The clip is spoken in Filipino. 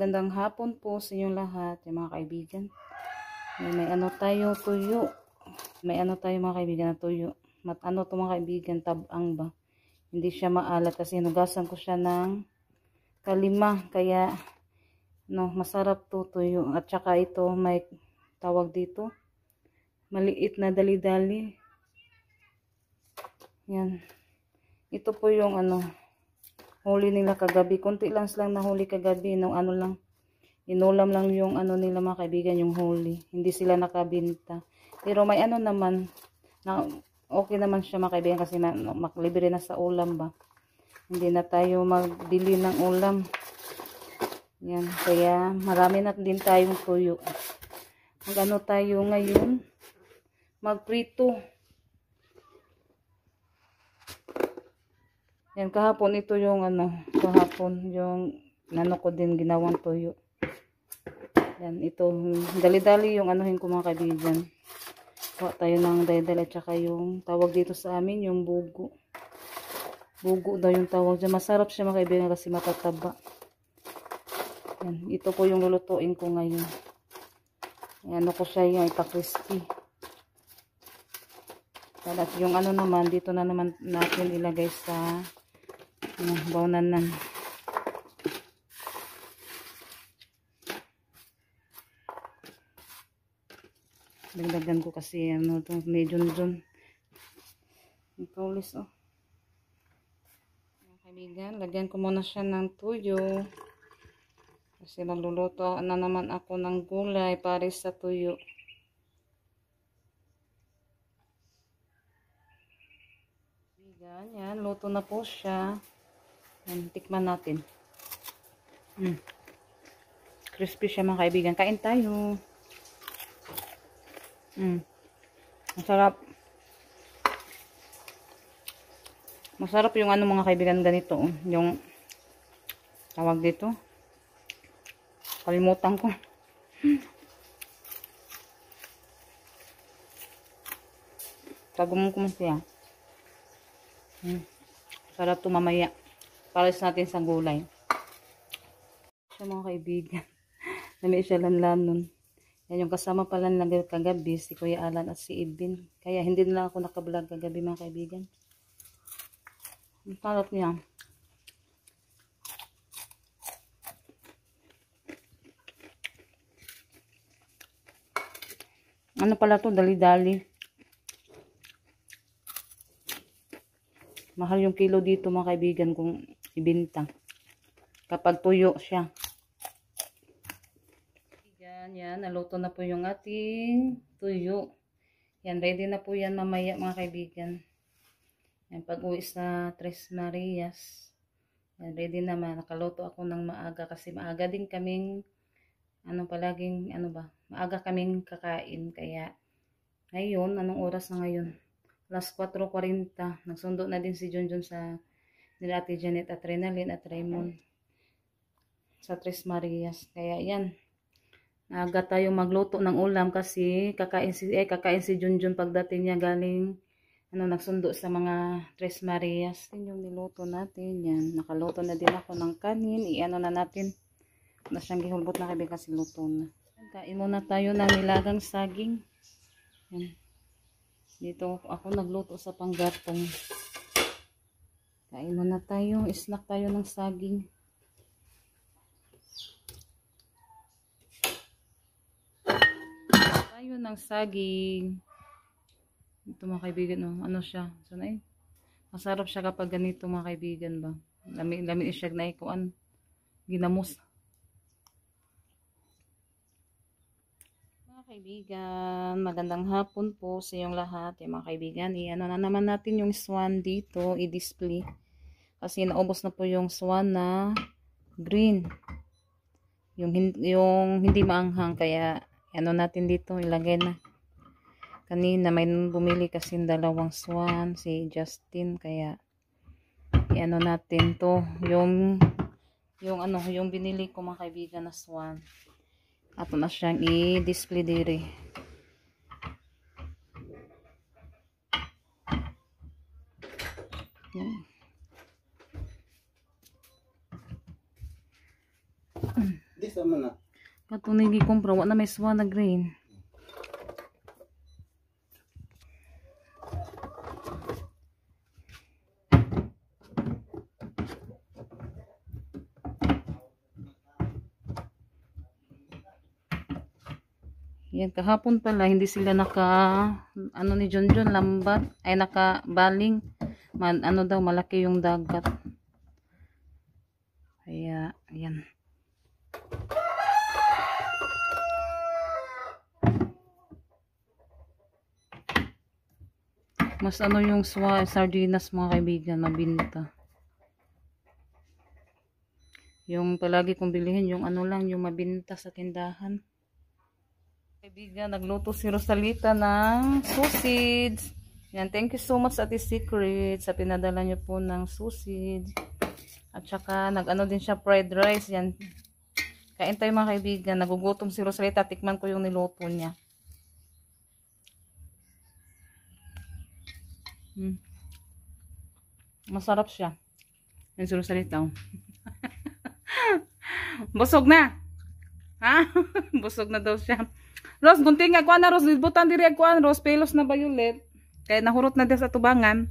magandang hapon po sa inyong lahat, yung mga kaibigan. May ano tayo, tuyo. May ano tayo mga kaibigan na tuyo. Ano to mga kaibigan, tabang ba? Hindi siya maalat kasi hinugasan ko siya ng kalima. Kaya, no, masarap to tuyo. At saka ito, may tawag dito. Maliit na dali-dali. Yan. Ito po yung ano, huli nila kagabi. Kunti lang silang nahuli kagabi. Nung ano lang, inulam lang yung ano nila mga kaibigan, yung huli. Hindi sila nakabinta. Pero may ano naman, na okay naman siya mga kaibigan kasi maklibre na sa ulam ba. Hindi na tayo magbili ng ulam. Yan. Kaya marami na din tayong tuyo. Mag-ano tayo ngayon? Magprito. Yan, kahapon ito yung ano, kahapon yung ano ko din ginawang tuyo. Yan, ito, dali-dali yung anuhin ko mga kaibigan. Kuha tayo ng dali-dali at saka yung tawag dito sa amin, yung bugo. Bugo daw yung tawag dyan. Masarap siya mga kaibigan kasi matataba. Yan, ito po yung lulutuin ko ngayon. Yan, ano ko siya yung ipa-crispy. At yung ano naman, dito na naman natin ilagay sa bawnanan. Dagdagan ko kasi ano to, medyo dun. Ito ulis oh. Mga kaibigan, lagyan ko muna siya ng tuyo. Kasi magluluto na naman ako ng gulay para sa tuyo. Yan, luto na po siya. Yan, tikman natin. Crispy siya mga kaibigan. Kain tayo. Masarap. Masarap yung ano mga kaibigan ganito. Yung tawag dito. Kalimutan ko. Tagumon ko man siya. Sarap to mamaya. Pares natin sa gulay. Siya mga kaibigan. Nami siya lanlan nun. Yan yung kasama pala lang kagabi, si Kuya Alan at si Ibin. Kaya hindi na lang ako nakablog kagabi mga kaibigan. Ang sarap niya. Ano pala to? Dali-dali. Mahal yung kilo dito mga kaibigan kung ibinta. Kapag tuyo siya. Yan, naluto na po yung ating tuyo. Yan, ready na po yan mamaya mga kaibigan. Yan, pag uwi sa Tres Marias. Yan, ready naman. Nakaluto ako ng maaga kasi maaga din kaming, maaga kaming kakain. Kaya, ngayon, anong oras na ngayon? Alas 4:40. Nagsundo na din si Junjun sa nila Ate Janet at Renalyn at Raymond sa Tres Marias. Kaya, yan. Aga tayo magluto ng ulam kasi kakain si Junjun pagdating niya galing nagsundo sa mga Tres Marias. Yung niluto natin yan. Nakaluto na din ako ng kanin. Iano na natin. Na siyang gihulbot na kaibigan kasi luto na. Kain muna tayo ng nilagang saging. Yan. Dito ako nagluto sa panggatong. Kain muna tayo. Snack tayo ng saging. Tayo ng saging. Ito mga kaibigan, ano siya? So, masarap siya kapag ganito mga kaibigan ba? Lami siya na ikuan. Ginamos. Mga kaibigan, magandang hapon po sa inyong lahat. Yung mga kaibigan, i-ano na naman natin yung swan dito, i-display. Kasi naubos na po yung swan na green. Yung hindi maanghang, kaya ano natin dito, ilagay na. Kanina may bumili kasi dalawang swan, si Justin, kaya i-ano natin to, yung binili ko mga kaibigan na swan. Ato na siyang i-display dire. man na. Katong nigi kumpra wa na may swa na green. Yan, kahapon pala, hindi sila ano ni John lambat, ay nakabaling. Ano daw, malaki yung dagat. Kaya, yan. Mas ano yung sardinas mga kaibigan, mabinta. Yung palagi kong bilihin, yung ano lang, yung mabinta sa tindahan. Kaibigan, nagluto si Rosalita ng sausage. Yan, thank you so much Ate Secret sa pinadala niyo po ng sausage. At saka, nag-ano din siya fried rice. Yan. Kain tayo mga kaibigan. Nagugutom si Rosalita. Tikman ko yung niluto niya. Masarap siya. Yan si Rosalita. Busog na. Ha? Busog na daw siya. Ros, gunting nga kuan na Ros, libutan diri kuan Ros, pelos na violet. Kaya nahurot na din sa tubangan.